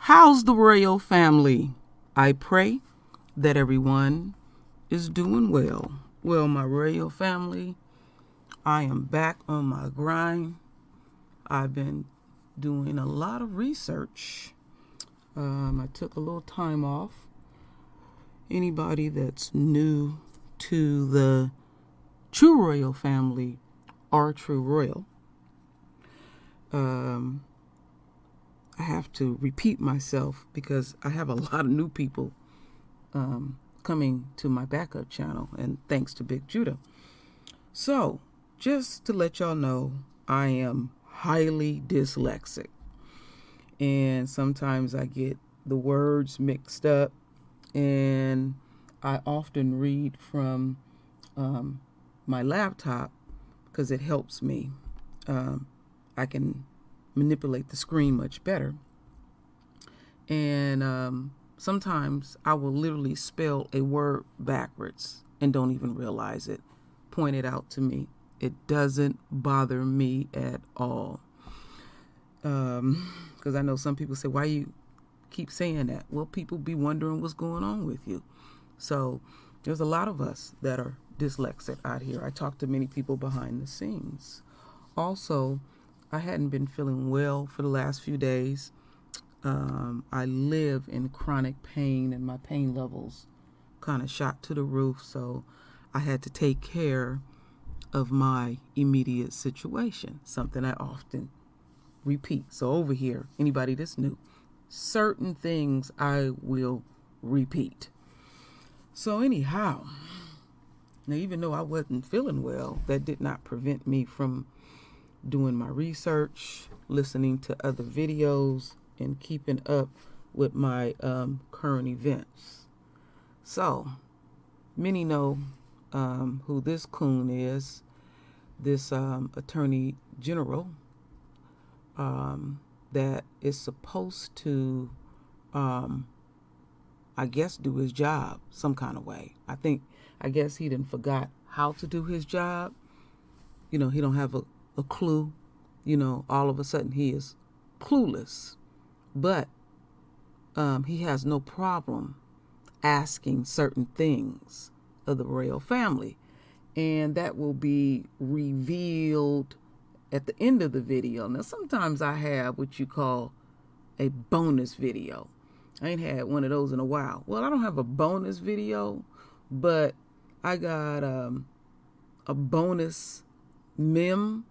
How's the royal family? I pray that everyone is doing well. Well, my royal family, I am back on my grind. I've been doing a lot of research. I took a little time off. Anybody that's new to the true royal family or true royal, I have to repeat myself because I have a lot of new people coming to my backup channel, and thanks to Big Judah. So, just to let y'all know, I am highly dyslexic, and sometimes I get the words mixed up, and I often read from my laptop because it helps me. I can manipulate the screen much better, and sometimes I will literally spell a word backwards and don't even realize it. Point it out to me. It doesn't bother me at all, because I know some people say, why you keep saying that? Well, people be wondering what's going on with you. So there's a lot of us that are dyslexic out here. I talk to many people behind the scenes. Also, I hadn't been feeling well for the last few days. I live in chronic pain, and my pain levels kind of shot to the roof, so I had to take care of my immediate situation, something I often repeat. So over here, anybody that's new, certain things I will repeat. So anyhow, now even though I wasn't feeling well, that did not prevent me from doing my research, listening to other videos, and keeping up with my current events. So, many know who this coon is, this attorney general that is supposed to, I guess, do his job some kind of way. I guess he done forgot how to do his job. You know, he don't have a clue. You know, all of a sudden he is clueless. But he has no problem asking certain things of the royal family. And that will be revealed at the end of the video. Now, sometimes I have what you call a bonus video. I ain't had one of those in a while. Well, I don't have a bonus video, but I got a bonus meme,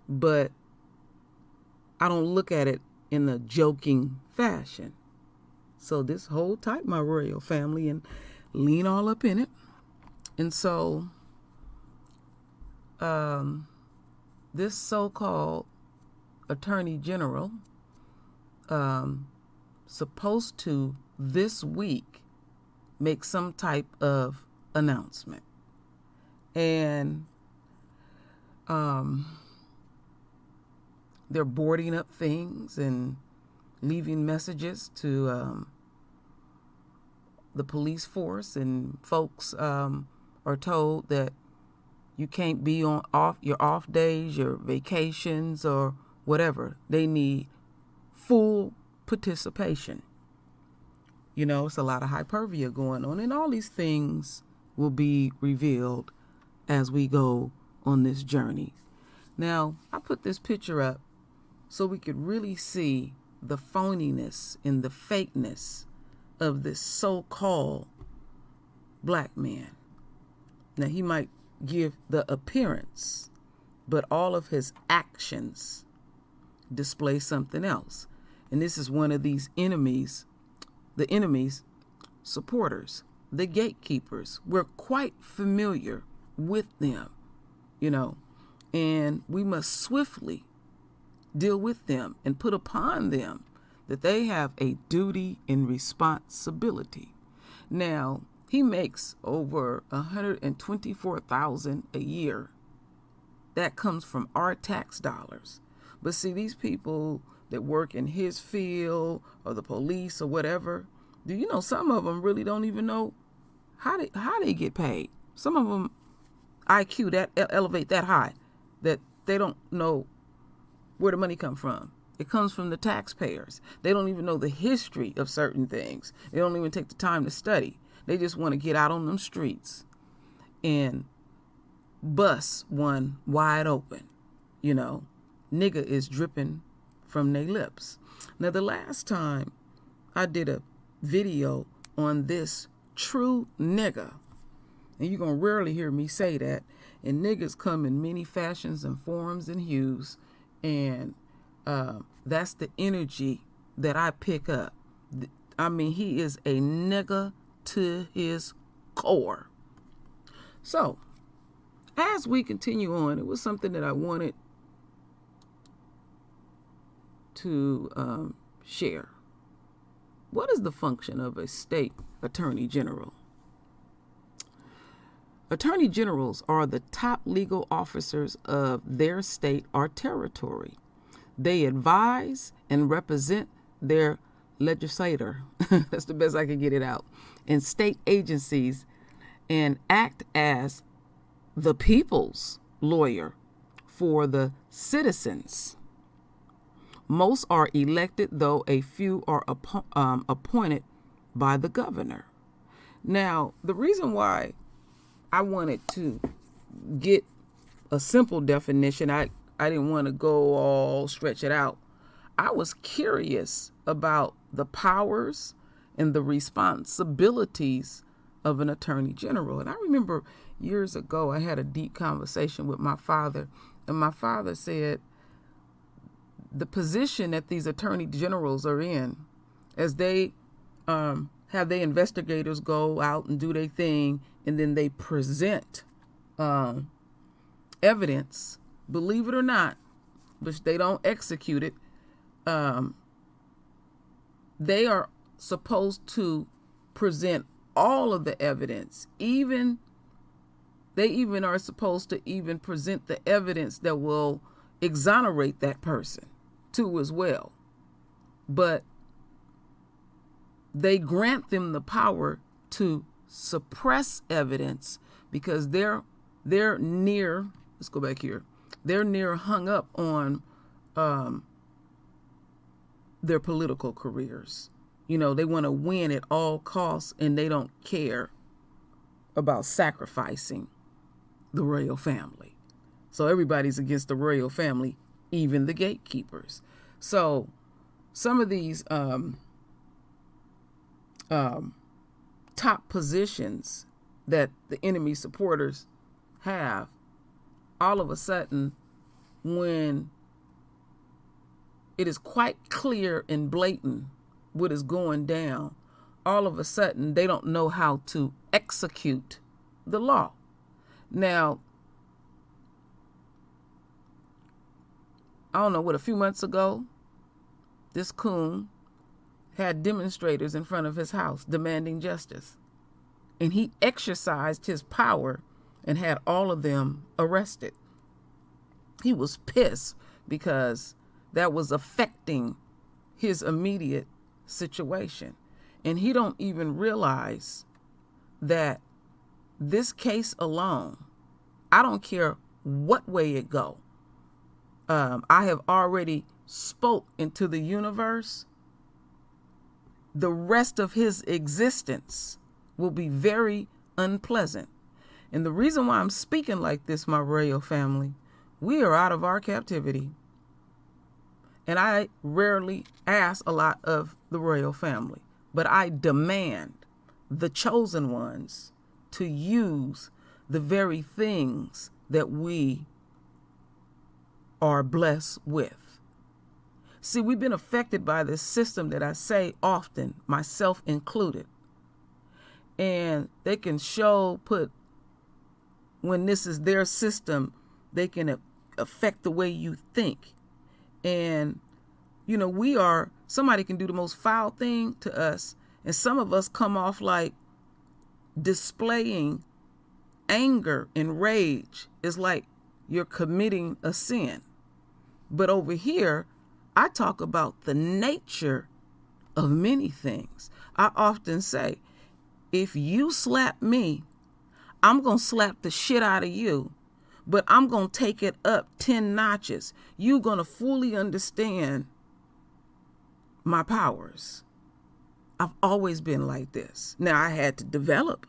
but I don't look at it in a joking fashion. So this hold tight, my royal family, and lean all up in it. And so this so-called attorney general supposed to this week make some type of announcement. And they're boarding up things and leaving messages to the police force, and folks are told that you can't be on your off days, your vacations, or whatever. They need full participation. You know, it's a lot of hyperbole going on, and all these things will be revealed as we go on this journey. Now, I put this picture up so we could really see the phoniness and the fakeness of this so-called black man. Now, he might give the appearance, but all of his actions display something else. And this is one of these enemies, the enemy's supporters, the gatekeepers. We're quite familiar with them, you know, and we must swiftly deal with them and put upon them that they have a duty and responsibility. Now, he makes over $124,000 a year. That comes from our tax dollars. But see, these people that work in his field or the police or whatever, do you know some of them really don't even know how they get paid? Some of them IQ that elevate that high that they don't know where the money come from. It comes from the taxpayers. They don't even know the history of certain things. They don't even take the time to study. They just want to get out on them streets and bust one wide open. You know, nigga is dripping from their lips. Now, the last time I did a video on this true nigga, and you're going to rarely hear me say that, and niggas come in many fashions and forms and hues, and that's the energy that I pick up. I mean, he is a nigga to his core. So, as we continue on, it was something that I wanted to share. What is the function of a state attorney general? Attorney generals are the top legal officers of their state or territory. They advise and represent their legislator, that's the best I can get it out, and state agencies, and act as the people's lawyer for the citizens. Most are elected, though a few are appointed by the governor. Now, the reason why I wanted to get a simple definition, I didn't want to go all stretch it out. I was curious about the powers and the responsibilities of an attorney general. And I remember years ago, I had a deep conversation with my father, and my father said the position that these attorney generals are in, as they have their investigators go out and do their thing, and then they present evidence, believe it or not, but they don't execute it. They are supposed to present all of the evidence. They even are supposed to even present the evidence that will exonerate that person too as well. But they grant them the power to suppress evidence because they're near, let's go back here, they're near hung up on their political careers. You know, they want to win at all costs, and they don't care about sacrificing the royal family. So everybody's against the royal family, even the gatekeepers. So some of these top positions that the enemy supporters have, all of a sudden, when it is quite clear and blatant what is going down, all of a sudden they don't know how to execute the law. Now, I don't know, a few months ago, this coon had demonstrators in front of his house demanding justice. And he exercised his power and had all of them arrested. He was pissed because that was affecting his immediate situation. And he don't even realize that this case alone, I don't care what way it go, I have already spoke into the universe. The rest of his existence will be very unpleasant. And the reason why I'm speaking like this, my royal family, we are out of our captivity. And I rarely ask a lot of the royal family, but I demand the chosen ones to use the very things that we are blessed with. See, we've been affected by this system that I say often, myself included. And they can when this is their system, they can affect the way you think. And, you know, somebody can do the most foul thing to us, and some of us come off like displaying anger and rage is like you're committing a sin. But over here, I talk about the nature of many things. I often say, if you slap me, I'm going to slap the shit out of you, but I'm going to take it up 10 notches. You're going to fully understand my powers. I've always been like this. Now I had to develop.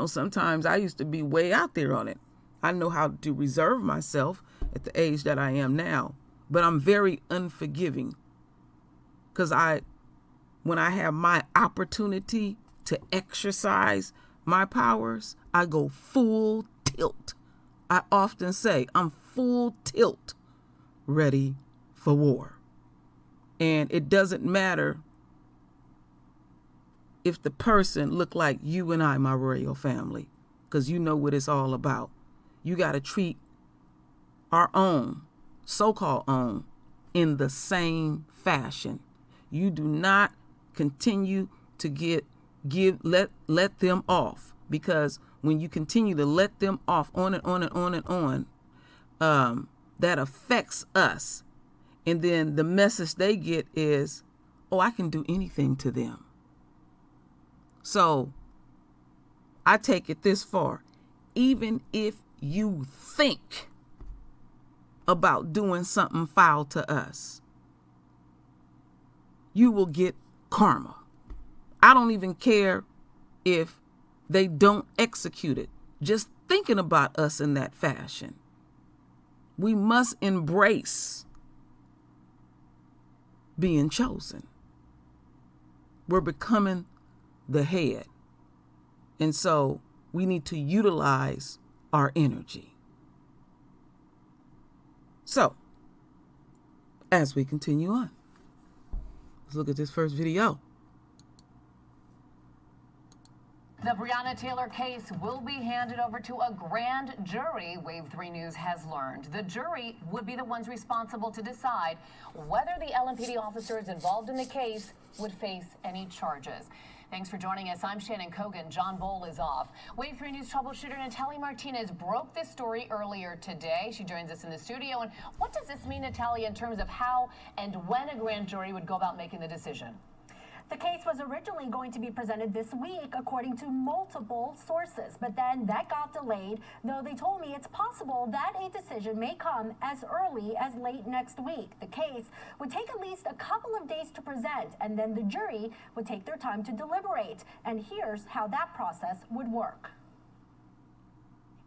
Sometimes I used to be way out there on it. I know how to reserve myself at the age that I am now, but I'm very unforgiving because when I have my opportunity to exercise my powers, I go full tilt. I often say I'm full tilt, ready for war. And it doesn't matter if the person look like you and I, my royal family, because you know what it's all about. You got to treat our own, so-called own, in the same fashion. You do not continue to let them off, because when you continue to let them off on and on and on and on, that affects us. And then the message they get is, oh, I can do anything to them. So I take it this far. Even if you think about doing something foul to us, you will get karma. I don't even care if they don't execute it. Just thinking about us in that fashion. We must embrace being chosen. We're becoming the head. And so we need to utilize our energy. So, as we continue on, let's look at this first video. The Breonna Taylor case will be handed over to a grand jury, Wave 3 News has learned. The jury would be the ones responsible to decide whether the LMPD officers involved in the case would face any charges. Thanks for joining us. I'm Shannon Kogan. John Bowl is off. Wave 3 News troubleshooter Natalie Martinez broke this story earlier today. She joins us in the studio. And what does this mean, Natalie, in terms of how and when a grand jury would go about making the decision? The case was originally going to be presented this week, according to multiple sources, but then that got delayed, though they told me it's possible that a decision may come as early as late next week. The case would take at least a couple of days to present, and then the jury would take their time to deliberate. And here's how that process would work.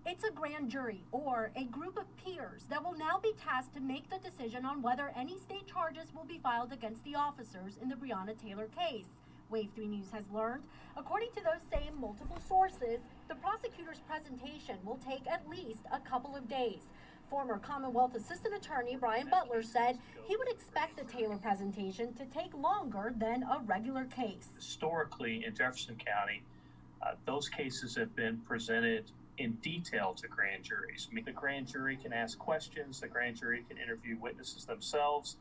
It's a grand jury, or a group of peers, that will now be tasked to make the decision on whether any state charges will be filed against the officers in the Breonna Taylor case. Wave 3 News has learned, according to those same multiple sources, the prosecutor's presentation will take at least a couple of days. Former Commonwealth Assistant Attorney Brian Butler said he would expect the Taylor presentation to take longer than a regular case. Historically, in Jefferson County, those cases have been presented in detail to grand juries. I mean, the grand jury can ask questions, the grand jury can interview witnesses themselves,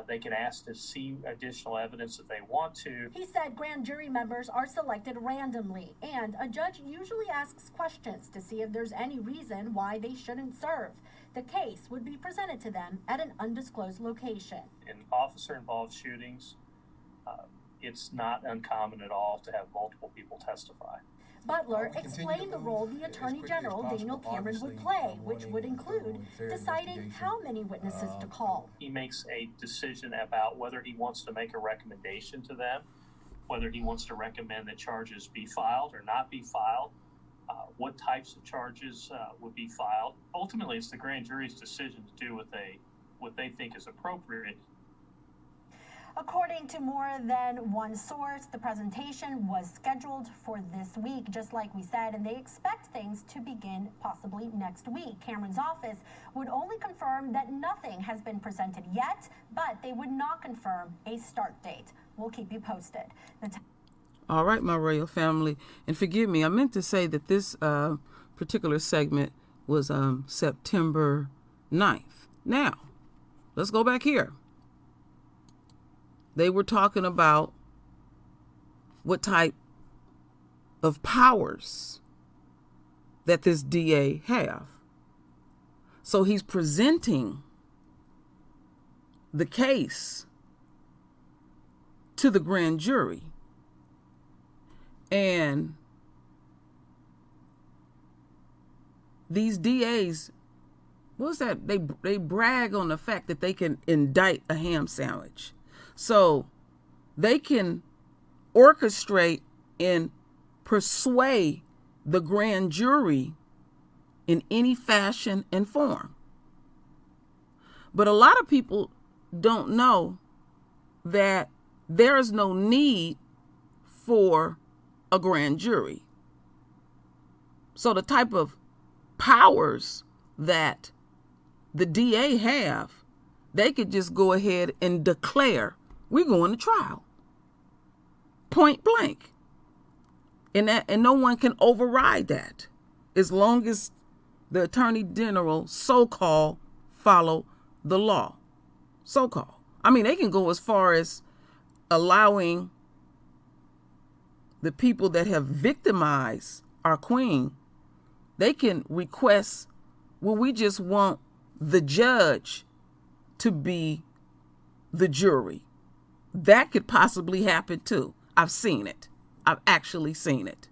they can ask to see additional evidence if they want to. He said grand jury members are selected randomly, and a judge usually asks questions to see if there's any reason why they shouldn't serve. The case would be presented to them at an undisclosed location. In officer-involved shootings, it's not uncommon at all to have multiple people testify. Butler explained the role the Attorney General Daniel Cameron would play, which would include deciding how many witnesses to call. He makes a decision about whether he wants to make a recommendation to them, whether he wants to recommend that charges be filed or not be filed, what types of charges would be filed. Ultimately, it's the grand jury's decision to do what they think is appropriate. According to more than one source, the presentation was scheduled for this week, just like we said, and they expect things to begin possibly next week. Cameron's office would only confirm that nothing has been presented yet, but they would not confirm a start date. We'll keep you posted. All right, my royal family, and forgive me, I meant to say that this particular segment was September 9th. Now, let's go back here. They were talking about what type of powers that this DA have. So he's presenting the case to the grand jury. And these DAs, what's that? They brag on the fact that they can indict a ham sandwich. So they can orchestrate and persuade the grand jury in any fashion and form. But a lot of people don't know that there is no need for a grand jury. So the type of powers that the DA have, they could just go ahead and declare, we're going to trial. Point blank. And no one can override that as long as the Attorney General so-called follow the law. So-called. I mean, they can go as far as allowing the people that have victimized our queen, they can request, well, we just want the judge to be the jury. That could possibly happen too. I've seen it. I've actually seen it.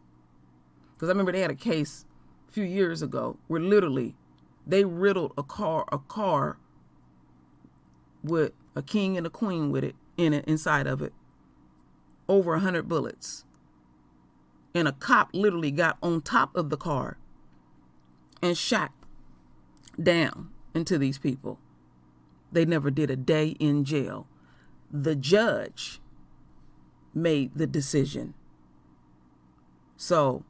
Because I remember they had a case a few years ago where literally they riddled a car with a king and a queen with it inside of it, over 100 bullets. And a cop literally got on top of the car and shot down into these people. They never did a day in jail. The judge made the decision. So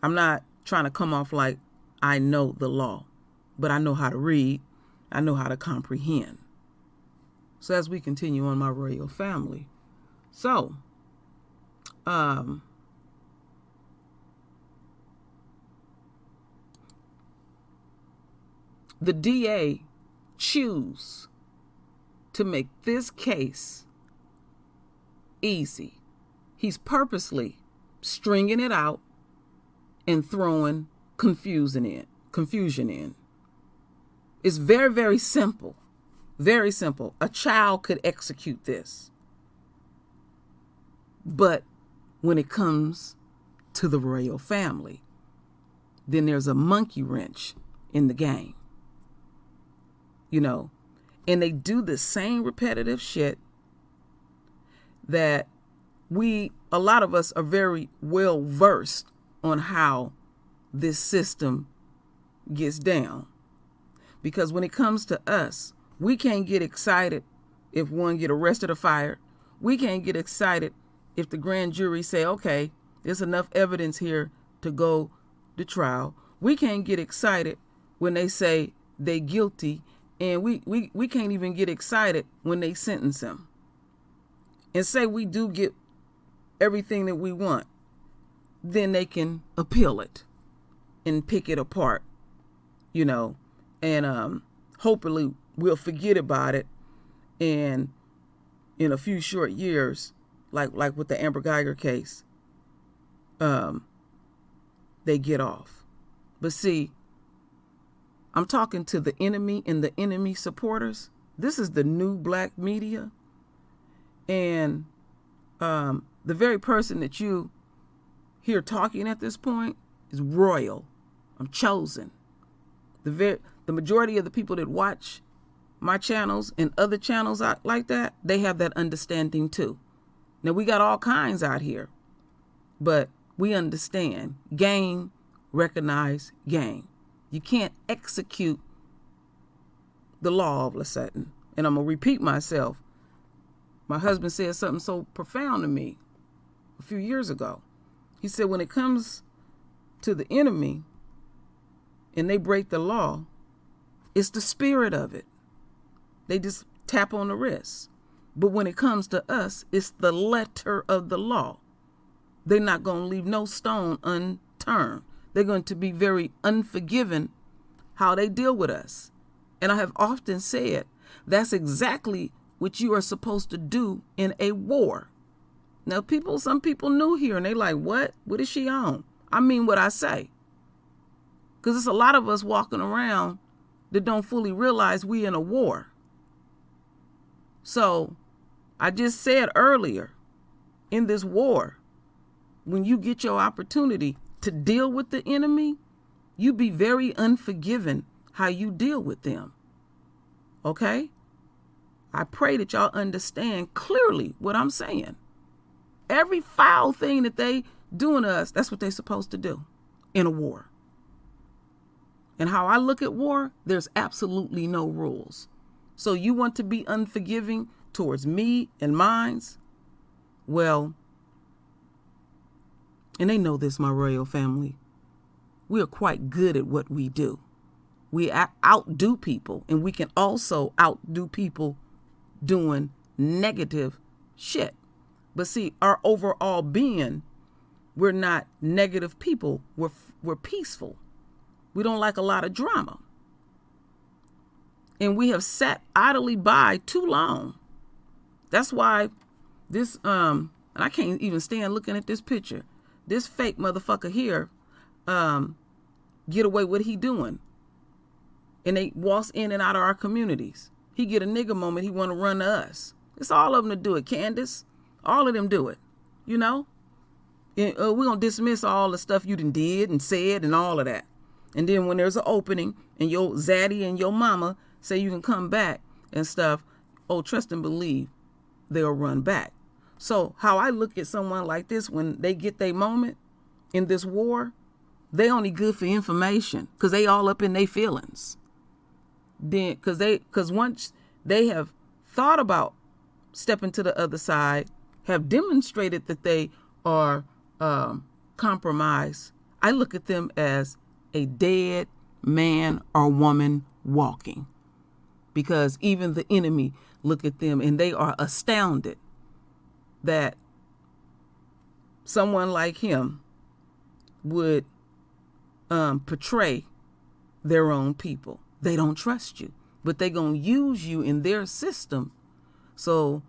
I'm not trying to come off like I know the law, but I know how to read. I know how to comprehend. So as we continue on my royal family. So, the DA choose to make this case easy. He's purposely stringing it out and throwing confusion in. It's very, very simple. Very simple. A child could execute this. But when it comes to the royal family, then there's a monkey wrench in the game. You know, and they do the same repetitive shit that a lot of us are very well versed on how this system gets down. Because when it comes to us, we can't get excited if one get arrested or fired. We can't get excited if the grand jury say, okay, there's enough evidence here to go to trial. We can't get excited when they say they guilty, and we can't even get excited when they sentence him. And say we do get everything that we want, then they can appeal it and pick it apart, you know, and hopefully we'll forget about it, and in a few short years, like with the Amber Geiger case, they get off. But see, I'm talking to the enemy and the enemy supporters. This is the new black media, and the very person that you hear talking at this point is royal. I'm chosen. The majority of the people that watch my channels and other channels out like that, they have that understanding too. Now, we got all kinds out here, but we understand game, recognize game. You can't execute the law all of a sudden. And I'm going to repeat myself. My husband said something so profound to me a few years ago. He said, when it comes to the enemy and they break the law, it's the spirit of it. They just tap on the wrist. But when it comes to us, it's the letter of the law. They're not going to leave no stone unturned. They're going to be very unforgiving how they deal with us. And I have often said that's exactly what you are supposed to do in a war. Now, some people new here and they like, what? What is she on? I mean what I say. Because there's a lot of us walking around that don't fully realize we in a war. So I just said earlier, in this war, when you get your opportunity to deal with the enemy, you be very unforgiving how you deal with them. Okay? I pray that y'all understand clearly what I'm saying. Every foul thing that they doing to us, that's what they're supposed to do in a war. And how I look at war, there's absolutely no rules. So you want to be unforgiving towards me and mines? Well, and they know this, my royal family. We are quite good at what we do. We outdo people, and we can also outdo people doing negative shit. But see, our overall being, we're not negative people. We're peaceful. We don't like a lot of drama. And we have sat idly by too long. That's why this, and I can't even stand looking at this picture. This fake motherfucker here, get away what he doing. And they waltz in and out of our communities. He get a nigga moment, he want to run to us. It's all of them to do it, Candace. All of them do it, you know? And, we're going to dismiss all the stuff you done did and said and all of that. And then when there's an opening and your zaddy and your mama say you can come back and stuff, oh, trust and believe they'll run back. So how I look at someone like this, when they get their moment in this war, they only good for information because they all up in their feelings. Then, because once they have thought about stepping to the other side, have demonstrated that they are compromised, I look at them as a dead man or woman walking. Because even the enemy look at them and they are astounded that someone like him would portray their own people. They don't trust you, but they're going to use you in their system. So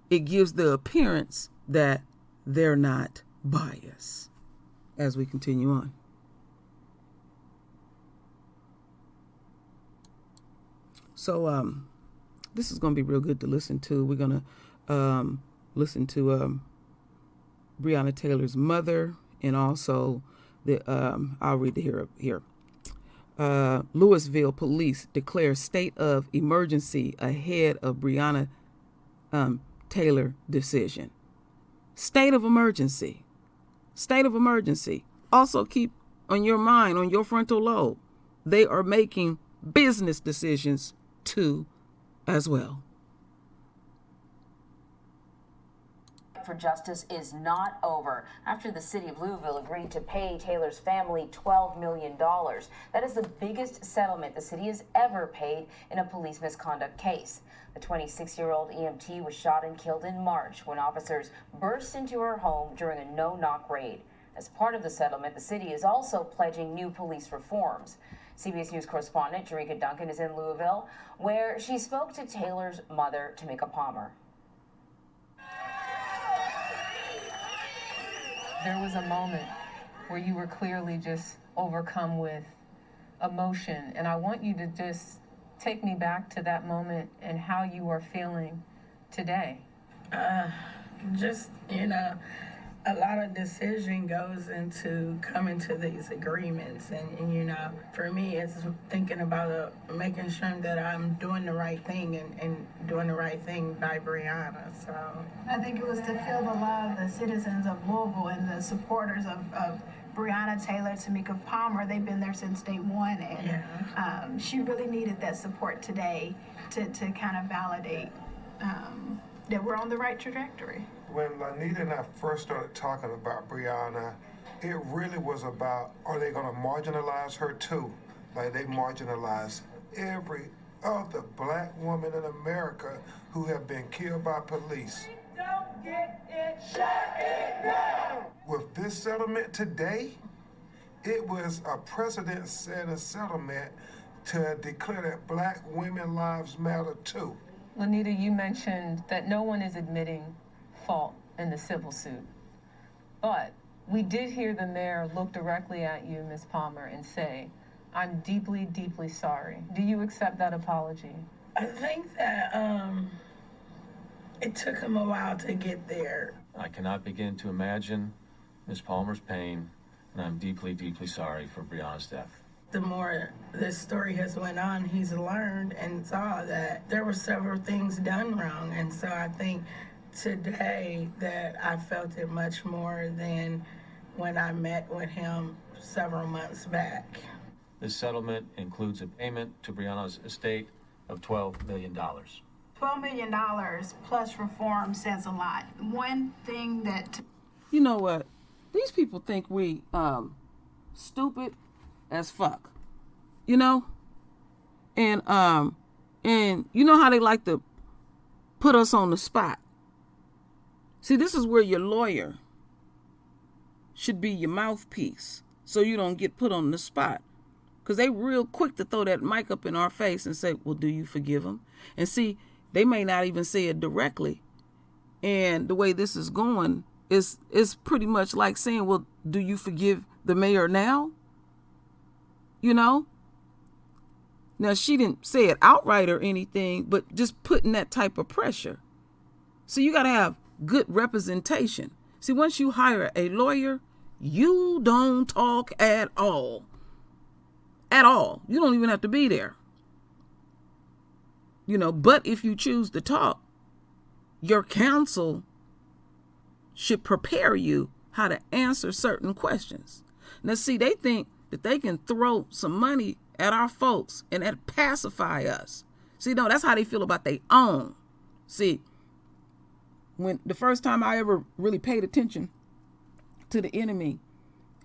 it gives the appearance that they're not biased. As we continue on. So this is going to be real good to listen to. We're going to listen to Breonna Taylor's mother, and also I'll read it here. Louisville police declare state of emergency ahead of Breonna Taylor decision. State of emergency. State of emergency. Also keep on your mind, on your frontal lobe, they are making business decisions too as well. For justice is not over after the city of Louisville agreed to pay Taylor's family $12 million. That is the biggest settlement the city has ever paid in a police misconduct case. The 26-year-old EMT was shot and killed in March when officers burst into her home during a no-knock raid. As part of the settlement, the city is also pledging new police reforms. CBS News correspondent Jerika Duncan is in Louisville, where she spoke to Taylor's mother, Tamika Palmer. There was a moment where you were clearly just overcome with emotion, and I want you to just take me back to that moment and how you are feeling today. Just, a lot of decision goes into coming to these agreements, and for me, it's thinking about making sure that I'm doing the right thing and doing the right thing by Breonna. So I think it was to feel the love of the citizens of Louisville and the supporters of Breonna Taylor, Tamika Palmer. They've been there since day one, and she really needed that support today to kind of validate that we're on the right trajectory. When Lanita and I first started talking about Breonna, it really was about, are they going to marginalize her too? Like they marginalize every other black woman in America who have been killed by police. Don't get it, shut it down! With this settlement today, it was a precedent-setting settlement to declare that black women lives matter too. Lanita, you mentioned that no one is admitting fault in the civil suit. But we did hear the mayor look directly at you, Ms. Palmer, and say, I'm deeply, deeply sorry. Do you accept that apology? I think that it took him a while to get there. I cannot begin to imagine Ms. Palmer's pain, and I'm deeply, deeply sorry for Breonna's death. the more this story has went on, he's learned and saw that there were several things done wrong. And so I think today that I felt it much more than when I met with him several months back. This settlement includes a payment to Breonna's estate of $12 million. $12 million plus reform says a lot. One thing that... You know what? These people think we stupid as fuck. You know? And you know how they like to put us on the spot. See, this is where your lawyer should be your mouthpiece so you don't get put on the spot. Because they real quick to throw that mic up in our face and say, well, do you forgive him? And see, they may not even say it directly. And the way this is going is pretty much like saying, well, do you forgive the mayor now? You know? Now, she didn't say it outright or anything, but just putting that type of pressure. So you got to have good representation. See, once you hire a lawyer, you don't talk at all. At all. You don't even have to be there. You know, but if you choose to talk, your counsel should prepare you how to answer certain questions. Now, see, they think that they can throw some money at our folks and that pacify us. See, no, that's how they feel about their own. See, when the first time I ever really paid attention to the enemy,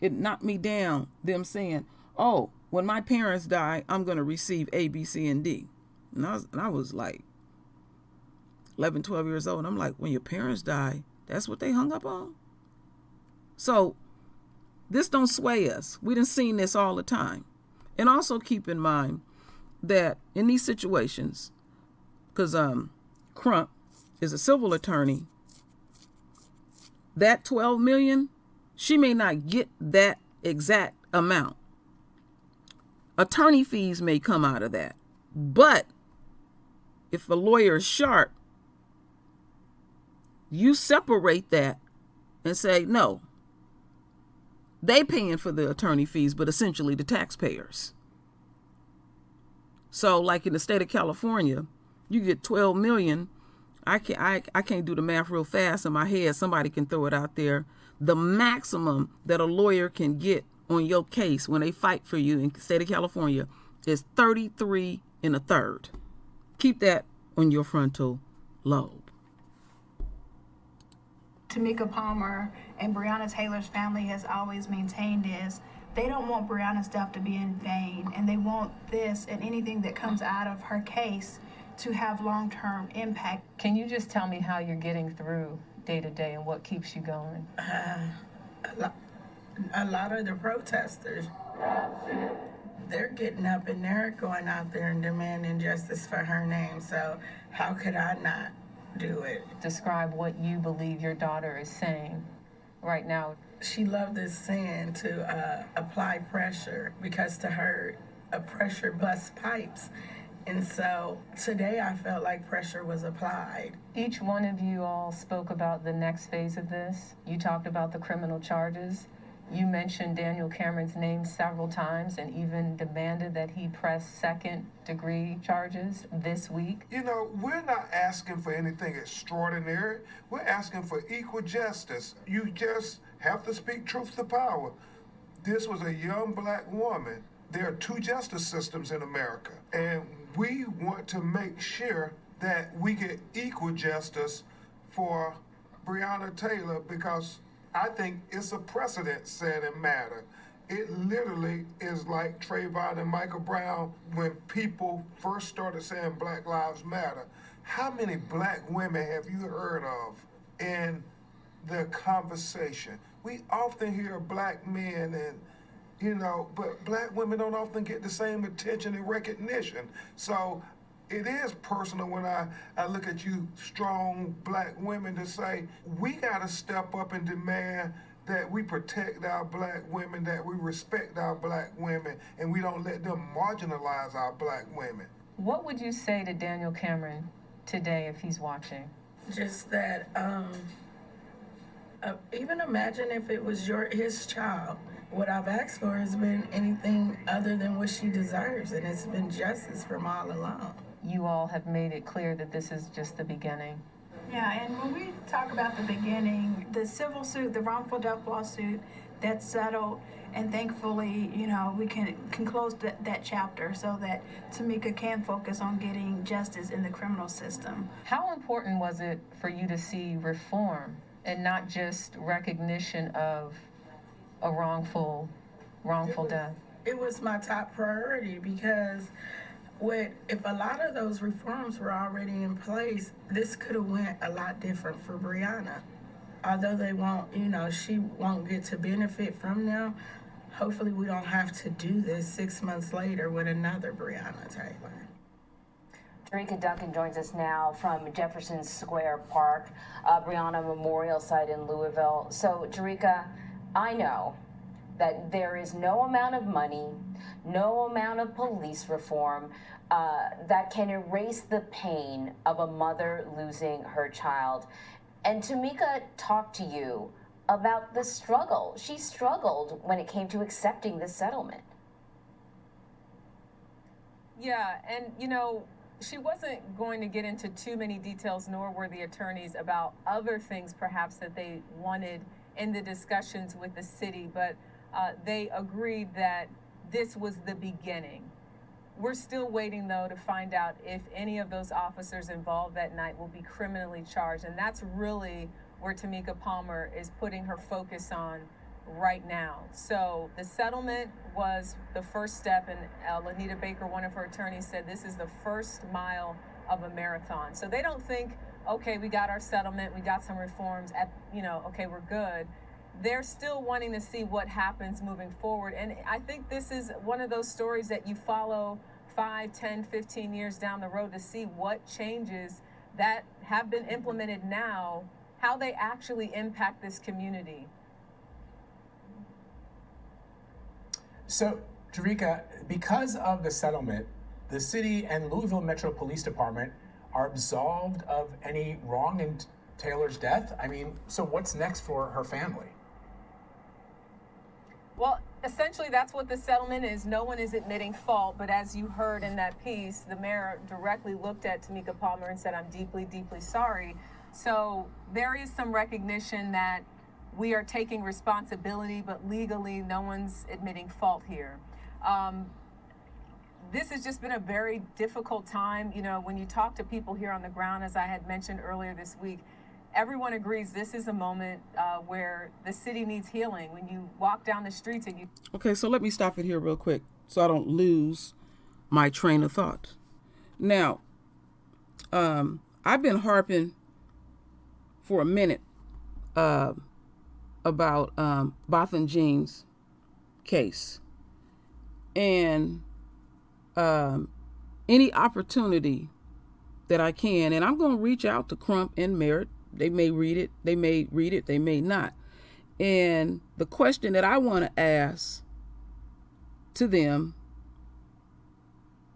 it knocked me down, them saying, oh, when my parents die, I'm going to receive A, B, C, and D. And I was like 11, 12 years old. And I'm like, when your parents die, that's what they hung up on? So this don't sway us. We done seen this all the time. And also keep in mind that in these situations, because Crump is a civil attorney, that $12 million, she may not get that exact amount. Attorney fees may come out of that. But if a lawyer is sharp, you separate that and say, no, they paying for the attorney fees, but essentially the taxpayers. So like in the state of California, you get 12 million. I can't do the math real fast in my head. Somebody can throw it out there. The maximum that a lawyer can get on your case when they fight for you in the state of California is 33 1/3. Keep that on your frontal lobe. Tamika Palmer and Breonna Taylor's family has always maintained is they don't want Breonna's death to be in vain, and they want this and anything that comes out of her case to have long-term impact. Can you just tell me how you're getting through day to day and what keeps you going? A lot of the protesters, they're getting up and they're going out there and demanding justice for her name. So how could I not do it? Describe what you believe your daughter is saying right now. She loved this saying to apply pressure, because to her, a pressure busts pipes. And so today I felt like pressure was applied. Each one of you all spoke about the next phase of this. You talked about the criminal charges. You mentioned Daniel Cameron's name several times and even demanded that he press second-degree charges this week. You know, we're not asking for anything extraordinary. We're asking for equal justice. You just have to speak truth to power. This was a young black woman. There are two justice systems in America, and we want to make sure that we get equal justice for Breonna Taylor, because I think it's a precedent-setting matter. It literally is like Trayvon and Michael Brown when people first started saying Black Lives Matter. How many black women have you heard of in the conversation? We often hear black men and, you know, but black women don't often get the same attention and recognition. So it is personal when I look at you strong black women to say, we got to step up and demand that we protect our black women, that we respect our black women, and we don't let them marginalize our black women. What would you say to Daniel Cameron today if he's watching? Just that, even imagine if it was his child. what I've asked for has been anything other than what she deserves, and it's been justice from all along. You all have made it clear that this is just the beginning. Yeah, and when we talk about the beginning, the civil suit, the wrongful death lawsuit, that's settled, and thankfully, you know, we can close that chapter so that Tamika can focus on getting justice in the criminal system. How important was it for you to see reform and not just recognition of a wrongful death? It was my top priority because if a lot of those reforms were already in place, this could have went a lot different for Breonna. Although they won't, you know, she won't get to benefit from them, hopefully we don't have to do this 6 months later with another Breonna Taylor. Jerika Duncan joins us now from Jefferson Square Park, Breonna Memorial Site in Louisville. So, Jerika, I know that there is no amount of money, no amount of police reform that can erase the pain of a mother losing her child. And Tamika talked to you about the struggle. She struggled when it came to accepting the settlement. Yeah, and you know, she wasn't going to get into too many details, nor were the attorneys, about other things perhaps that they wanted in the discussions with the city, but they agreed that this was the beginning. We're still waiting, though, to find out if any of those officers involved that night will be criminally charged, and that's really where Tamika Palmer is putting her focus on right now. So the settlement was the first step, and Lanita Baker, one of her attorneys, said this is the first mile of a marathon. So they don't think, okay, we got our settlement, we got some reforms, okay, we're good. They're still wanting to see what happens moving forward. And I think this is one of those stories that you follow 5, 10, 15 years down the road to see what changes that have been implemented now, how they actually impact this community. So, Jerika, because of the settlement, the city and Louisville Metro Police Department are absolved of any wrong in Taylor's death. I mean, so what's next for her family? Well, essentially, that's what the settlement is. No one is admitting fault, but as you heard in that piece, the mayor directly looked at Tamika Palmer and said, I'm deeply, deeply sorry. So there is some recognition that we are taking responsibility, but legally, no one's admitting fault here. This has just been a very difficult time. You know, when you talk to people here on the ground, as I had mentioned earlier this week, everyone agrees this is a moment where the city needs healing. When you walk down the streets and you... Okay, so let me stop it here real quick so I don't lose my train of thought. Now, I've been harping for a minute about Botham Jean's case. And any opportunity that I can, and I'm going to reach out to Crump and Merritt. They may read it, they may not. And the question that I want to ask to them,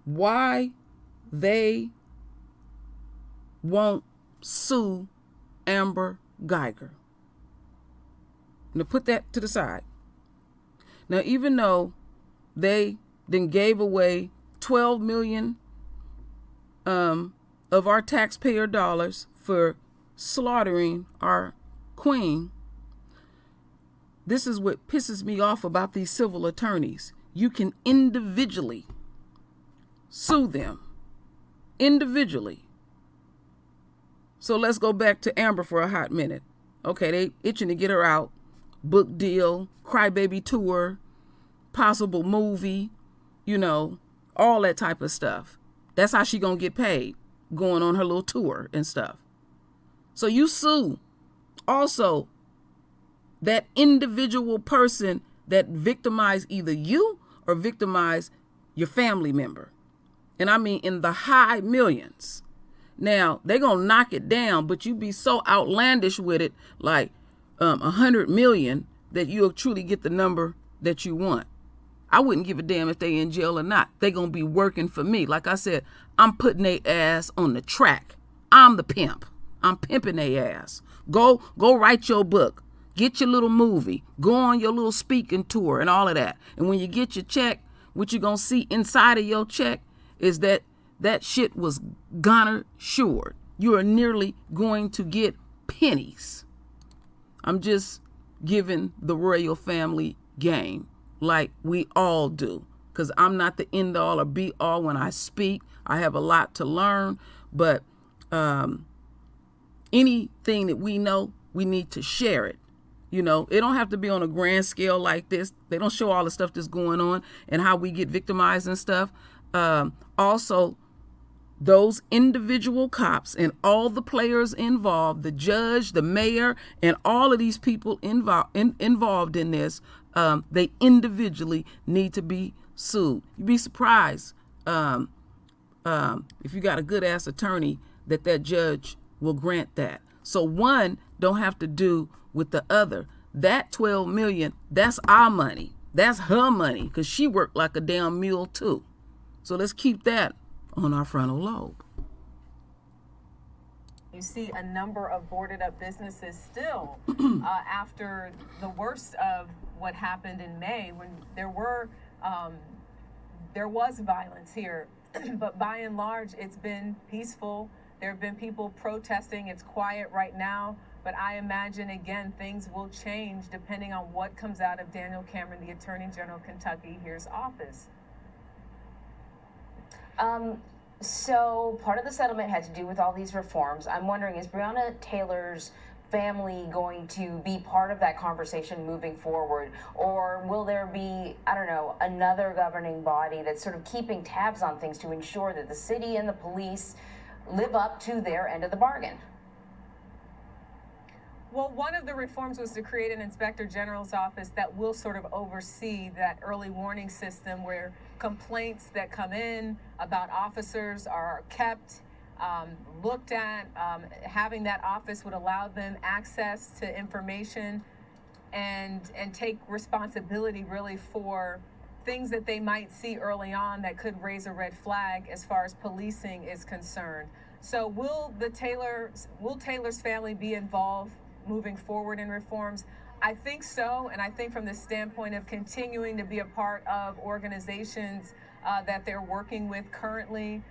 why they won't sue Amber Geiger. Now put that to the side. Now, even though they then gave away $12 million of our taxpayer dollars for slaughtering our queen, this is what pisses me off about these civil attorneys. You can individually sue them. Individually. So let's go back to Amber for a hot minute. Okay, they itching to get her out. Book deal, crybaby tour, possible movie, you know, all that type of stuff. That's how she gonna get paid, going on her little tour and stuff. So you sue also that individual person that victimized either you or victimized your family member. And I mean in the high millions. Now, they're going to knock it down, but you be so outlandish with it, like 100 million, that you'll truly get the number that you want. I wouldn't give a damn if they in jail or not. They're going to be working for me. Like I said, I'm putting their ass on the track. I'm the pimp. I'm pimping their ass. Go write your book. Get your little movie. Go on your little speaking tour and all of that. And when you get your check, what you're going to see inside of your check is that shit was garnished. You are nearly going to get pennies. I'm just giving the royal family game like we all do, because I'm not the end all or be all when I speak. I have a lot to learn, but anything that we know, we need to share it. You know, it don't have to be on a grand scale like this. They don't show all the stuff that's going on and how we get victimized and stuff. Also, those individual cops and all the players involved, the judge, the mayor, and all of these people involved in this, they individually need to be sued. You'd be surprised if you got a good ass attorney that judge will grant that. So one don't have to do with the other. That 12 million, that's our money. That's her money, because she worked like a damn mule too. So let's keep that on our frontal lobe. You see a number of boarded up businesses still after the worst of what happened in May, when there was violence here, but by and large it's been peaceful. There have been people protesting. It's quiet right now, but I imagine again things will change depending on what comes out of Daniel Cameron, the Attorney General of Kentucky, here's office. So part of the settlement had to do with all these reforms. I'm wondering, is Breonna Taylor's family going to be part of that conversation moving forward? Or will there be, I don't know, another governing body that's sort of keeping tabs on things to ensure that the city and the police live up to their end of the bargain? Well, one of the reforms was to create an inspector general's office that will sort of oversee that early warning system where complaints that come in about officers are kept, looked at. Having that office would allow them access to information and take responsibility really for things that they might see early on that could raise a red flag as far as policing is concerned. So will Taylor's family be involved moving forward in reforms? I think so, and I think from the standpoint of continuing to be a part of organizations that they're working with currently,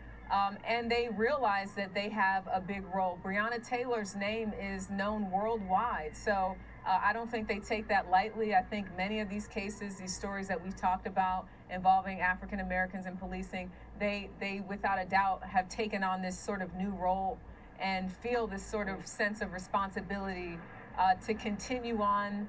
and they realize that they have a big role. Breonna Taylor's name is known worldwide, so I don't think they take that lightly. I think many of these cases, these stories that we've talked about involving African Americans in policing, they without a doubt have taken on this sort of new role and feel this sort of sense of responsibility to continue on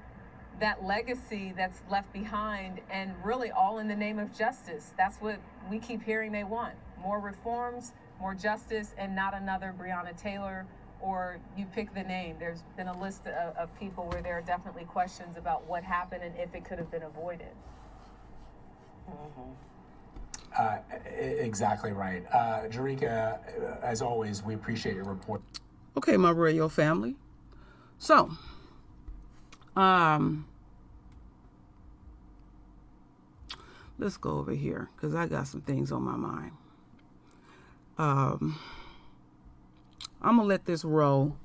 that legacy that's left behind, and really all in the name of justice. That's what we keep hearing they want. More reforms, more justice, and not another Breonna Taylor, or you pick the name. There's been a list of people where there are definitely questions about what happened and if it could have been avoided. Exactly right. Jerika, as always, we appreciate your report. Okay, my royal family. So, let's go over here because I got some things on my mind. I'm going to let this roll.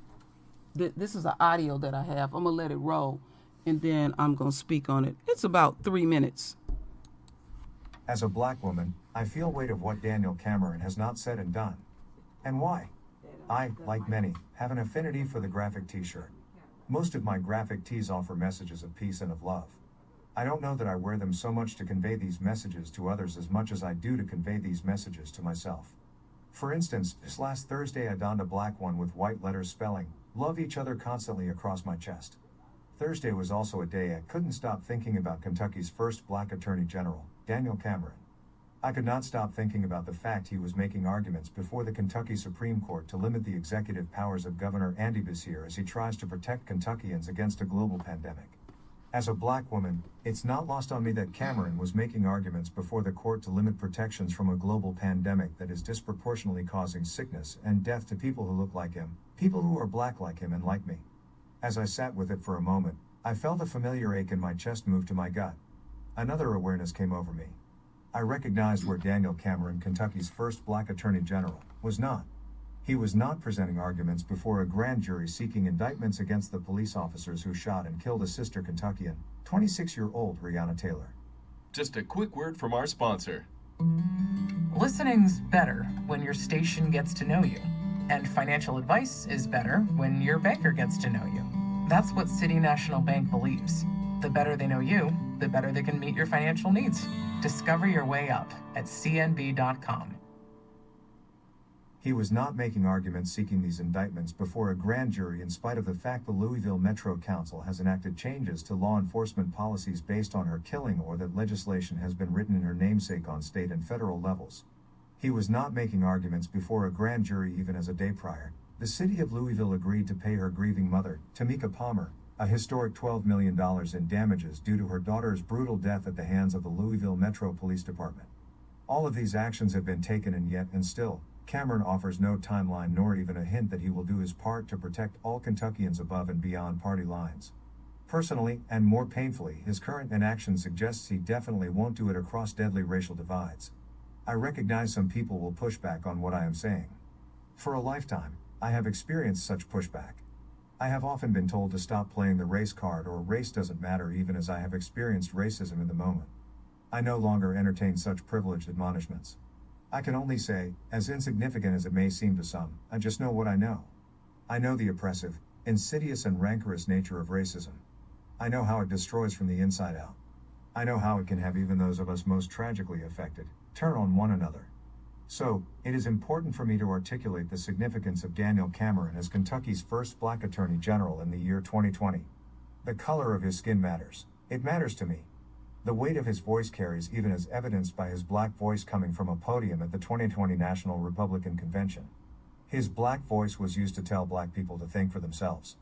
This is an audio that I have. I'm going to let it roll, and then I'm going to speak on it. It's about 3 minutes. As a black woman, I feel weight of what Daniel Cameron has not said and done. And why? I, like many, have an affinity for the graphic t-shirt. Most of my graphic tees offer messages of peace and of love. I don't know that I wear them so much to convey these messages to others as much as I do to convey these messages to myself. For instance, this last Thursday I donned a black one with white letters spelling, "Love each other" constantly across my chest. Thursday was also a day I couldn't stop thinking about Kentucky's first black Attorney General, Daniel Cameron. I could not stop thinking about the fact he was making arguments before the Kentucky Supreme Court to limit the executive powers of Governor Andy Beshear as he tries to protect Kentuckians against a global pandemic. As a black woman, it's not lost on me that Cameron was making arguments before the court to limit protections from a global pandemic that is disproportionately causing sickness and death to people who look like him, people who are black like him and like me. As I sat with it for a moment, I felt a familiar ache in my chest move to my gut. Another awareness came over me. I recognized where Daniel Cameron, Kentucky's first black attorney general, was not. He was not presenting arguments before a grand jury seeking indictments against the police officers who shot and killed a sister Kentuckian, 26-year-old Breonna Taylor. Just a quick word from our sponsor. Listening's better when your station gets to know you, and financial advice is better when your banker gets to know you. That's what City National Bank believes. The better they know you, the better they can meet your financial needs. Discover your way up at cnb.com. He was not making arguments seeking these indictments before a grand jury in spite of the fact the Louisville Metro Council has enacted changes to law enforcement policies based on her killing, or that legislation has been written in her namesake on state and federal levels. He was not making arguments before a grand jury even as a day prior. The city of Louisville agreed to pay her grieving mother, Tamika Palmer, a historic $12 million in damages due to her daughter's brutal death at the hands of the Louisville Metro Police Department. All of these actions have been taken, and still, Cameron offers no timeline nor even a hint that he will do his part to protect all Kentuckians above and beyond party lines. Personally, and more painfully, his current inaction suggests he definitely won't do it across deadly racial divides. I recognize some people will push back on what I am saying. For a lifetime, I have experienced such pushback. I have often been told to stop playing the race card, or race doesn't matter, even as I have experienced racism in the moment. I no longer entertain such privileged admonishments. I can only say, as insignificant as it may seem to some, I just know what I know. I know the oppressive, insidious and rancorous nature of racism. I know how it destroys from the inside out. I know how it can have even those of us most tragically affected turn on one another. So, it is important for me to articulate the significance of Daniel Cameron as Kentucky's first black attorney general in the year 2020. The color of his skin matters. It matters to me. The weight of his voice carries, even as evidenced by his black voice coming from a podium at the 2020 National Republican Convention. His black voice was used to tell black people to think for themselves.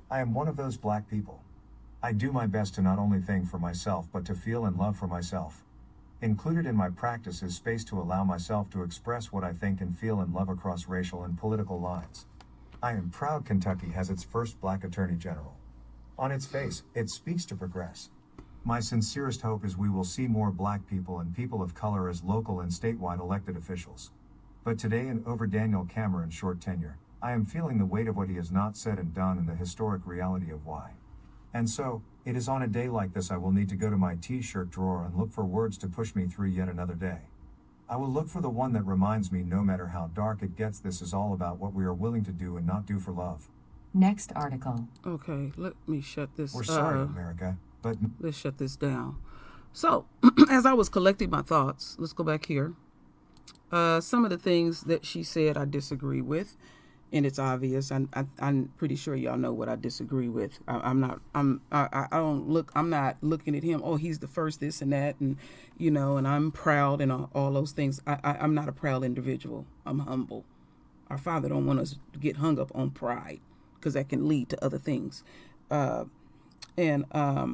I am one of those black people. I do my best to not only think for myself, but to feel and love for myself. Included in my practice is space to allow myself to express what I think and feel and love across racial and political lines. I am proud Kentucky has its first black attorney general. On its face, it speaks to progress. My sincerest hope is we will see more black people and people of color as local and statewide elected officials. But today, and over Daniel Cameron's short tenure, I am feeling the weight of what he has not said and done and the historic reality of why. And so, it is on a day like this I will need to go to my t-shirt drawer and look for words to push me through yet another day. I will look for the one that reminds me, no matter how dark it gets, this is all about what we are willing to do and not do for love. Next article. Okay, let me shut this. We're sorry, America, but let's shut this down. So, as I was collecting my thoughts, let's go back here. Some of the things that she said I disagree with, and it's obvious. I'm pretty sure y'all know what I disagree with. I'm not looking at him. Oh, he's the first this and that, and and I'm proud and all those things. I'm not a proud individual. I'm humble. Our Father don't want us to get hung up on pride, because that can lead to other things. And I,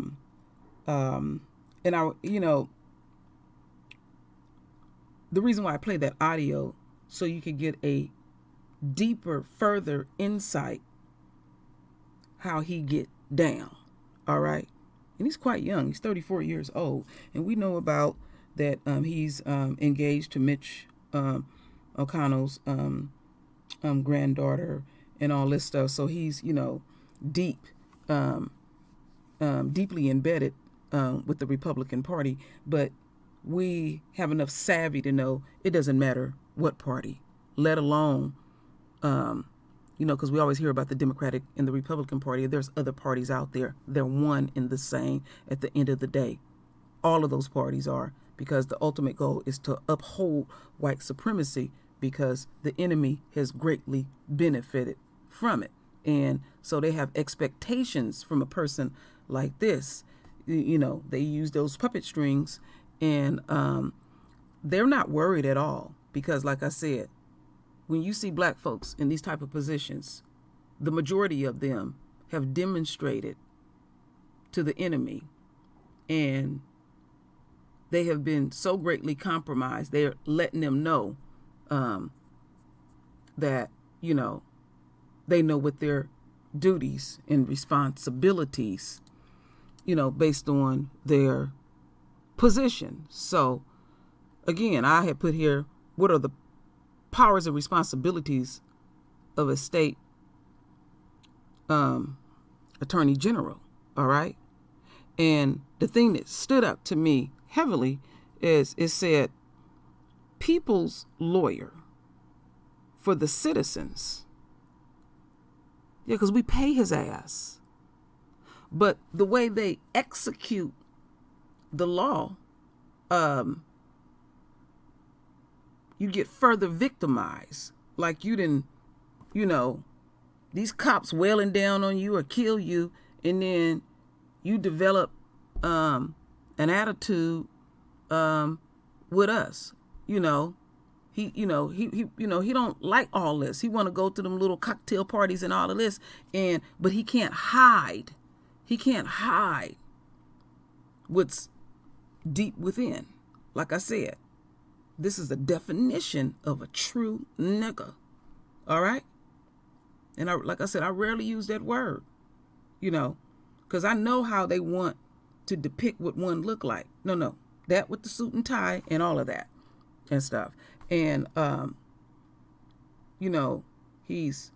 the reason why I played that audio, so you could get a deeper, further insight how he get down. All right. And he's quite young. He's 34 years old. And we know about that. He's engaged to Mitch O'Connell's granddaughter and all this stuff. So he's, deeply embedded with the Republican Party. But we have enough savvy to know it doesn't matter what party, let alone because we always hear about the Democratic and the Republican Party. There's other parties out there. They're one and the same at the end of the day. All of those parties are, because the ultimate goal is to uphold white supremacy, because the enemy has greatly benefited from it. And so they have expectations from a person like this. They use those puppet strings, and they're not worried at all, because like I said, when you see black folks in these type of positions, the majority of them have demonstrated to the enemy, and they have been so greatly compromised. They're letting them know that, they know what their duties and responsibilities, based on their position. So again, I had put here, what are the powers and responsibilities of a state attorney general, all right? And the thing that stood up to me heavily is it said, people's lawyer for the citizens. Yeah, because we pay his ass. But the way they execute the law, you get further victimized. Like you didn't, these cops wailing down on you or kill you, and then you develop an attitude with us. He don't like all this. He want to go to them little cocktail parties and all of this, but he can't hide. He can't hide what's deep within. Like I said, this is a definition of a true nigga. All right? And like I said, I rarely use that word, because I know how they want to depict what one look like. No, that with the suit and tie and all of that and stuff. And, he's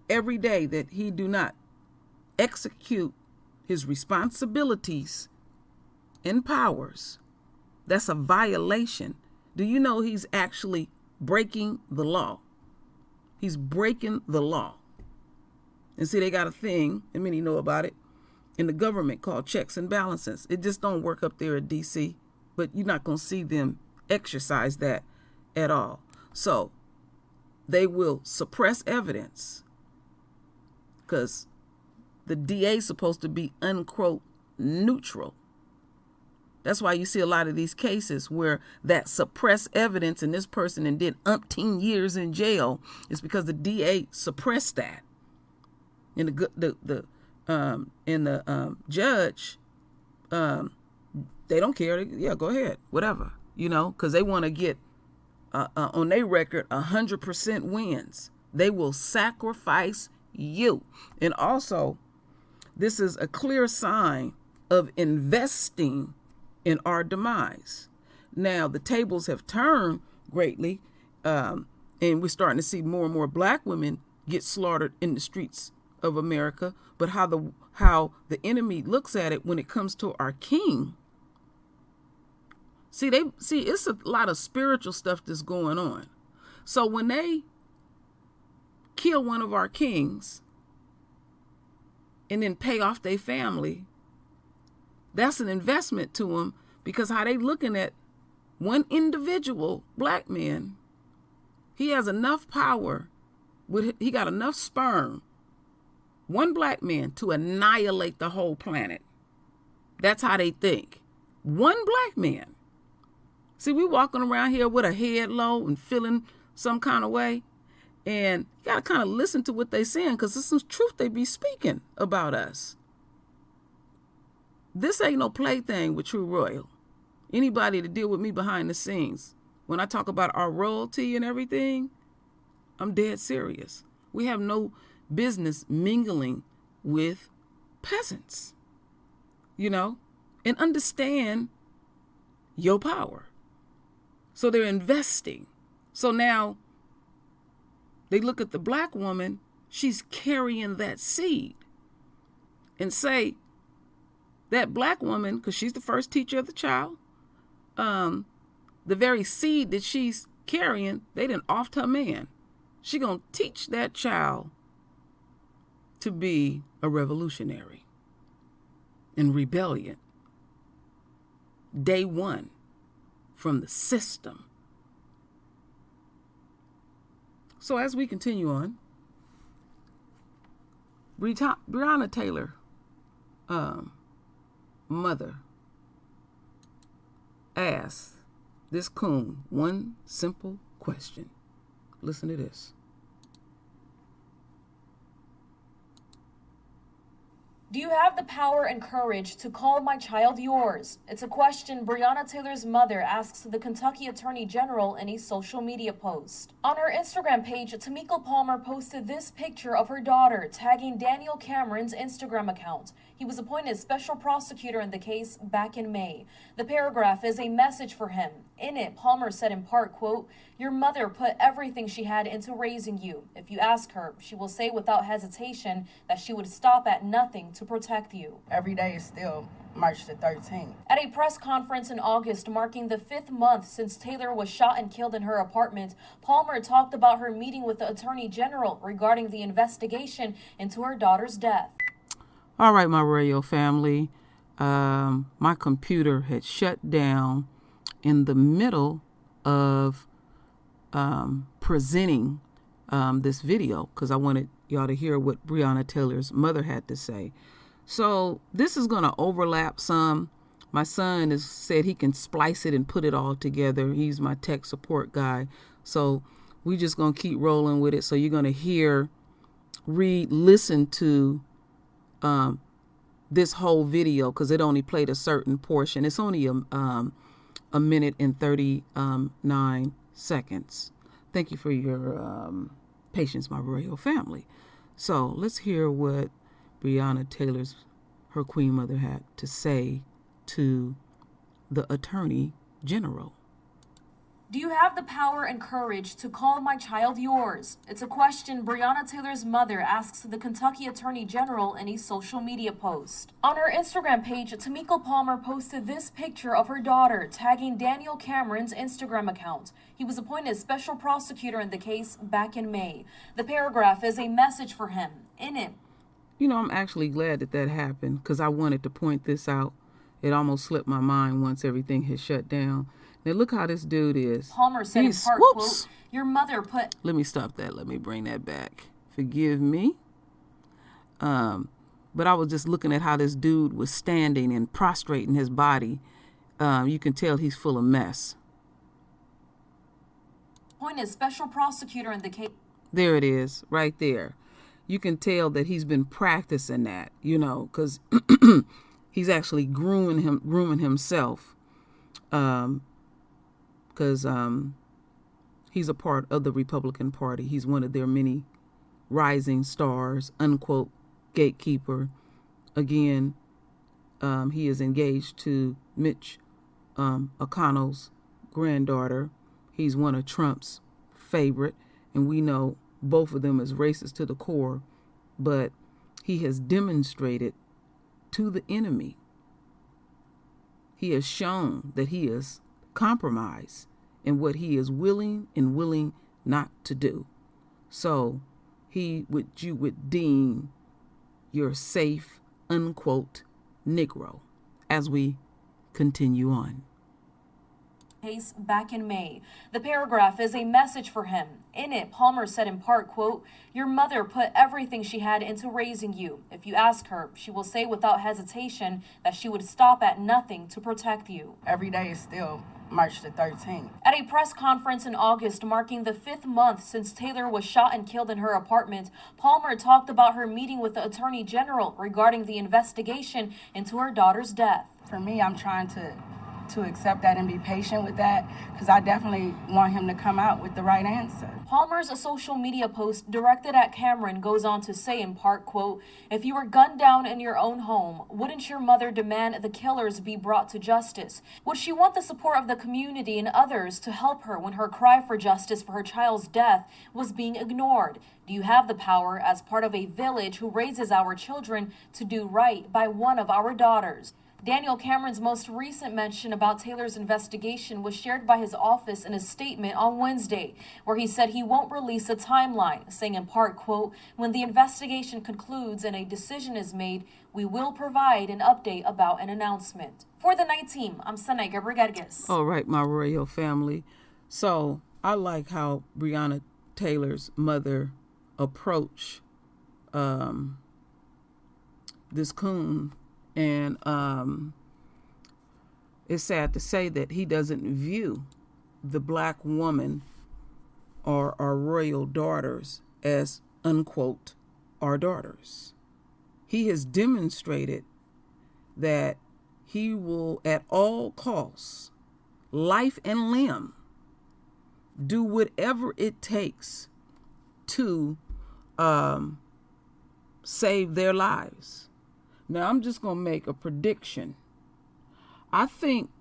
every day that he do not execute his responsibilities and powers, that's a violation. Do you know he's actually breaking the law? He's breaking the law. And see, they got a thing, and many know about it, in the government called checks and balances. It just don't work up there at DC, but you're not going to see them exercise that at all. So they will suppress evidence because the DA is supposed to be, unquote, neutral. That's why you see a lot of these cases where that suppressed evidence and this person and did umpteen years in jail is because the DA suppressed that. And the judge, they don't care. Yeah, go ahead, whatever, because they want to get on their record 100% wins. They will sacrifice you. And also, this is a clear sign of investing in our demise. Now, the tables have turned greatly, and we're starting to see more and more black women get slaughtered in the streets of America. But how the enemy looks at it when it comes to our king. See, it's a lot of spiritual stuff that's going on. So when they kill one of our kings and then pay off their family, that's an investment to them, because how they looking at one individual black man, he has enough power, he got enough sperm, one black man, to annihilate the whole planet. That's how they think. One black man. See, we walking around here with a head low and feeling some kind of way. And you got to kind of listen to what they saying, because there's some truth they be speaking about us. This ain't no plaything with True Royal. Anybody to deal with me behind the scenes, when I talk about our royalty and everything, I'm dead serious. We have no business mingling with peasants, and understand your power. So they're investing. So now they look at the black woman, she's carrying that seed, and say that black woman, because she's the first teacher of the child, the very seed that she's carrying, they done offed her man. She gonna teach that child to be a revolutionary in rebellion. Day one from the system. So as we continue on, Breonna Taylor, mother, asked this coon one simple question. Listen to this. Do you have the power and courage to call my child yours? It's a question Breonna Taylor's mother asks the Kentucky Attorney General in a social media post. On her Instagram page, Tamika Palmer posted this picture of her daughter, tagging Daniel Cameron's Instagram account. He was appointed special prosecutor in the case back in May. The paragraph is a message for him. In it, Palmer said in part, quote, "Your mother put everything she had into raising you. If you ask her, she will say without hesitation that she would stop at nothing to protect you." Every day is still March the 13th. At a press conference in August marking the 5th month since Taylor was shot and killed in her apartment, Palmer talked about her meeting with the Attorney General regarding the investigation into her daughter's death. All right, my radio family, my computer had shut down in the middle of presenting this video because I wanted y'all to hear what Breonna Taylor's mother had to say. So this is going to overlap some. My son has said he can splice it and put it all together. He's my tech support guy. So we just going to keep rolling with it. So you're going to listen to this whole video because it only played a certain portion. It's only a minute and 39 seconds. Thank you for your patience, my royal family. So let's hear what Breonna Taylor's, her queen mother, had to say to the Attorney General. Do you have the power and courage to call my child yours? It's a question Breonna Taylor's mother asks the Kentucky Attorney General in a social media post. On her Instagram page, Tamika Palmer posted this picture of her daughter, tagging Daniel Cameron's Instagram account. He was appointed special prosecutor in the case back in May. The paragraph is a message for him. In it, you know, I'm actually glad that happened because I wanted to point this out. It almost slipped my mind once everything had shut down. Now look how this dude is. Palmer said in part, quote, "Your mother put..." Let me stop that. Let me bring that back. Forgive me. But I was just looking at how this dude was standing and prostrating his body. You can tell he's full of mess. Appointed special prosecutor in the case. There it is, right there. You can tell that he's been practicing that, you know, because he's actually grooming himself. Because he's a part of the Republican Party. He's one of their many rising stars, unquote, gatekeeper. Again, he is engaged to Mitch McConnell's granddaughter. He's one of Trump's favorite, and we know both of them as racist to the core, but he has demonstrated to the enemy. He has shown that he is compromised in what he is willing and willing not to do. So you would deem your safe, unquote, Negro as we continue on. Case back in May. The paragraph is a message for him. In it, Palmer said in part, quote, "Your mother put everything she had into raising you. If you ask her, she will say without hesitation that she would stop at nothing to protect you." Every day is still March the 13th. At a press conference in August marking the 5th month since Taylor was shot and killed in her apartment, Palmer talked about her meeting with the Attorney General regarding the investigation into her daughter's death. For me, I'm trying to accept that and be patient with that because I definitely want him to come out with the right answer. Palmer's social media post directed at Cameron goes on to say in part, quote, "If you were gunned down in your own home, wouldn't your mother demand the killers be brought to justice? Would she want the support of the community and others to help her when her cry for justice for her child's death was being ignored? Do you have the power as part of a village who raises our children to do right by one of our daughters?" Daniel Cameron's most recent mention about Taylor's investigation was shared by his office in a statement on Wednesday, where he said he won't release a timeline, saying in part, quote, "When the investigation concludes and a decision is made, we will provide an update about an announcement." For the Night Team, I'm Sanayga Rodriguez. All right, my royal family. So I like how Breonna Taylor's mother approached this coon. And it's sad to say that he doesn't view the black woman or our royal daughters as, unquote, our daughters. he has demonstrated that he will at all costs, life and limb, do whatever it takes to save their lives. Now, I'm just going to make a prediction. I think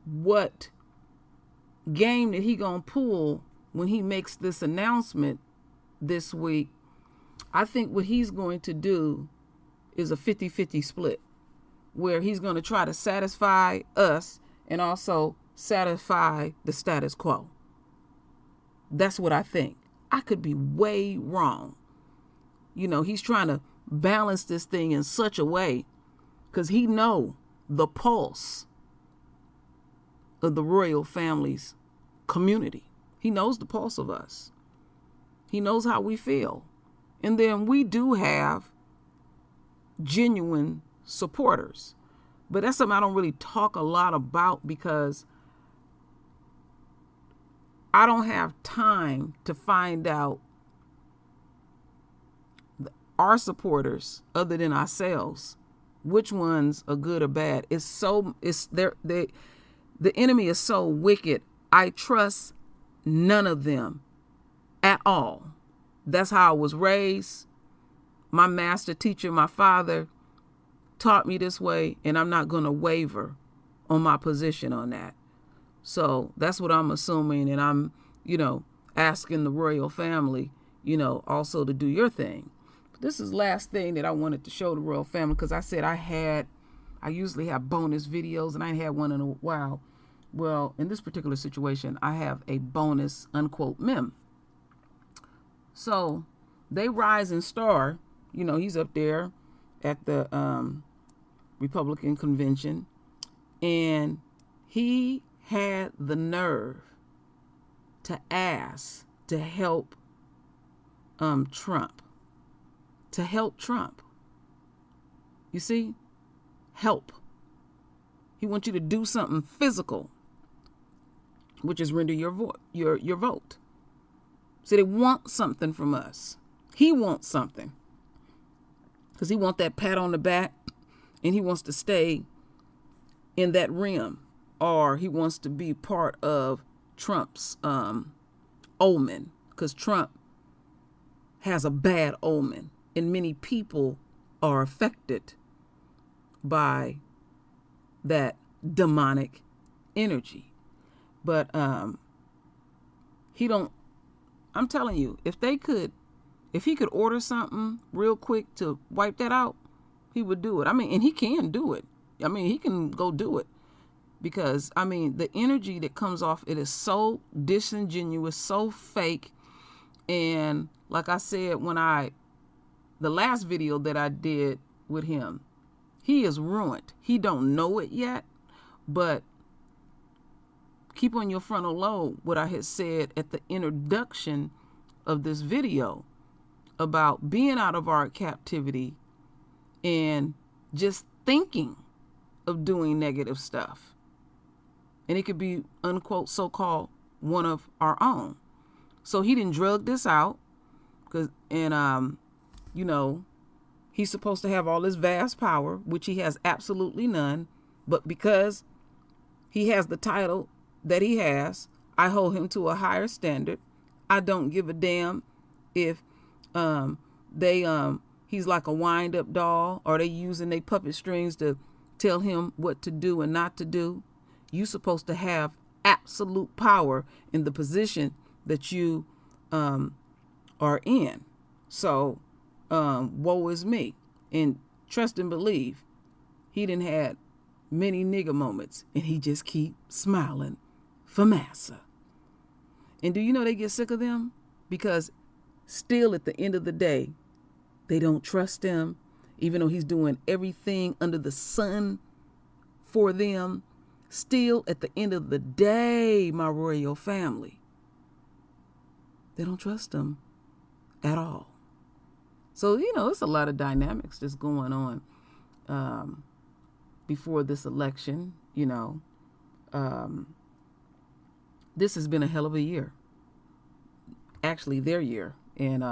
what game that he going to pull when he makes this announcement this week, I think what he's going to do is a 50-50 split, where he's going to try to satisfy us and also satisfy the status quo. That's what I think. I could be way wrong. You know, he's trying to balance this thing in such a way because he know the pulse of the royal family's community. He knows the pulse of us. He knows how we feel. And then we do have genuine supporters. But that's something I don't really talk a lot about because I don't have time to find out our supporters other than ourselves, which ones are good or bad. The enemy is so wicked. I trust none of them at all. That's how I was raised. My master teacher, my father, taught me this way, and I'm not going to waver on my position on that. So that's what I'm assuming, and I'm, asking the royal family, also to do your thing. But this is the last thing that I wanted to show the royal family because I said I usually have bonus videos, and I ain't had one in a while. Well, in this particular situation, I have a bonus unquote mem. So they rise and star, he's up there at the Republican convention, and he had the nerve to ask to help Trump. To help Trump. You see? Help. He wants you to do something physical, which is render your vote. So they want something from us. He wants something. Because he wants that pat on the back, and he wants to stay in that rim, or he wants to be part of Trump's omen, because Trump has a bad omen, and many people are affected by that demonic energy. But I'm telling you, if he could order something real quick to wipe that out, he would do it. And he can do it. He can go do it. Because, the energy that comes off, it is so disingenuous, so fake. And like I said, the last video that I did with him, he is ruined. He don't know it yet, but keep on your frontal lobe what I had said at the introduction of this video about being out of our captivity and just thinking of doing negative stuff. And it could be, unquote, so-called one of our own. So he didn't drug this out. He's supposed to have all this vast power, which he has absolutely none. But because he has the title that he has, I hold him to a higher standard. I don't give a damn if he's like a wind-up doll, or they using their puppet strings to tell him what to do and not to do. You're supposed to have absolute power in the position that you are in. So, woe is me. And trust and believe, he done had many nigga moments, and he just keep smiling for massa. And do you know they get sick of them? Because still at the end of the day, they don't trust him, even though he's doing everything under the sun for them. Still at the end of the day, my royal family, they don't trust him at all. So, it's a lot of dynamics that's going on before this election. This has been a hell of a year. Actually, their year. And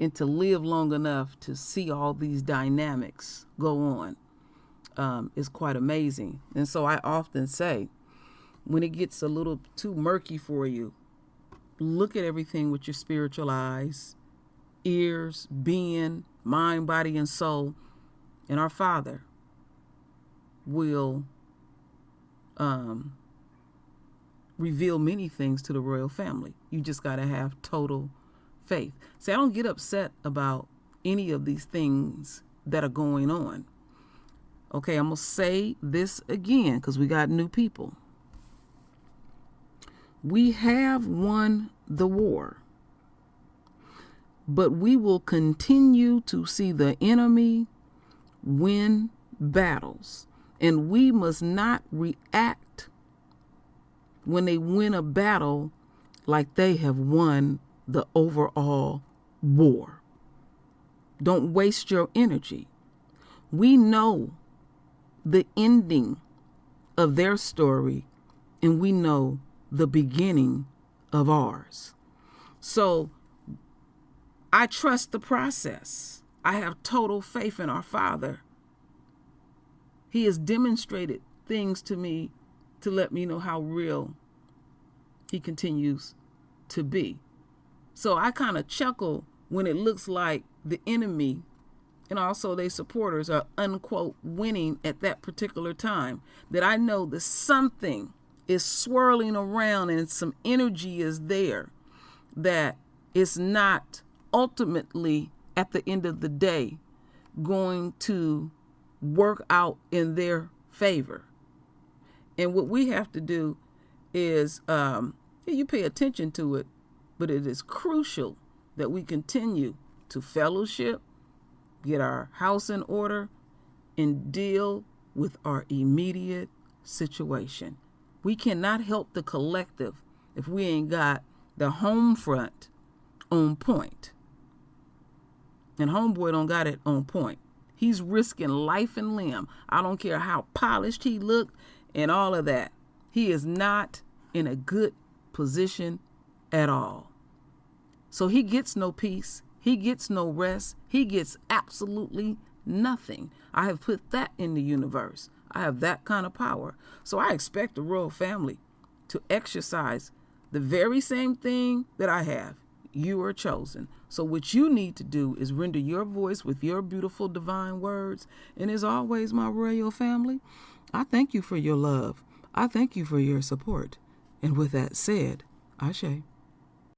and to live long enough to see all these dynamics go on is quite amazing. And so I often say, when it gets a little too murky for you, look at everything with your spiritual eyes, ears, being, mind, body, and soul. And our Father will reveal many things to the royal family. You just got to have total faith. See, I don't get upset about any of these things that are going on. Okay, I'm going to say this again because we got new people. We have won the war, but we will continue to see the enemy win battles, and we must not react when they win a battle like they have won the overall war. Don't waste your energy. We know the ending of their story, and we know the beginning of ours. So I trust the process. I have total faith in our Father. He has demonstrated things to me to let me know how real he continues to be. So I kind of chuckle when it looks like the enemy and also their supporters are unquote winning at that particular time, that I know that something is swirling around and some energy is there that is not ultimately at the end of the day going to work out in their favor. And what we have to do is you pay attention to it, but it is crucial that we continue to fellowship, get our house in order, and deal with our immediate situation. We cannot help the collective if we ain't got the home front on point. And homeboy don't got it on point. He's risking life and limb. I don't care how polished he looked and all of that. He is not in a good position at all. So he gets no peace. He gets no rest. He gets absolutely nothing. I have put that in the universe. I have that kind of power. So I expect the royal family to exercise the very same thing that I have. You are chosen. So what you need to do is render your voice with your beautiful divine words. And as always, my royal family, I thank you for your love. I thank you for your support. And with that said, Ashe.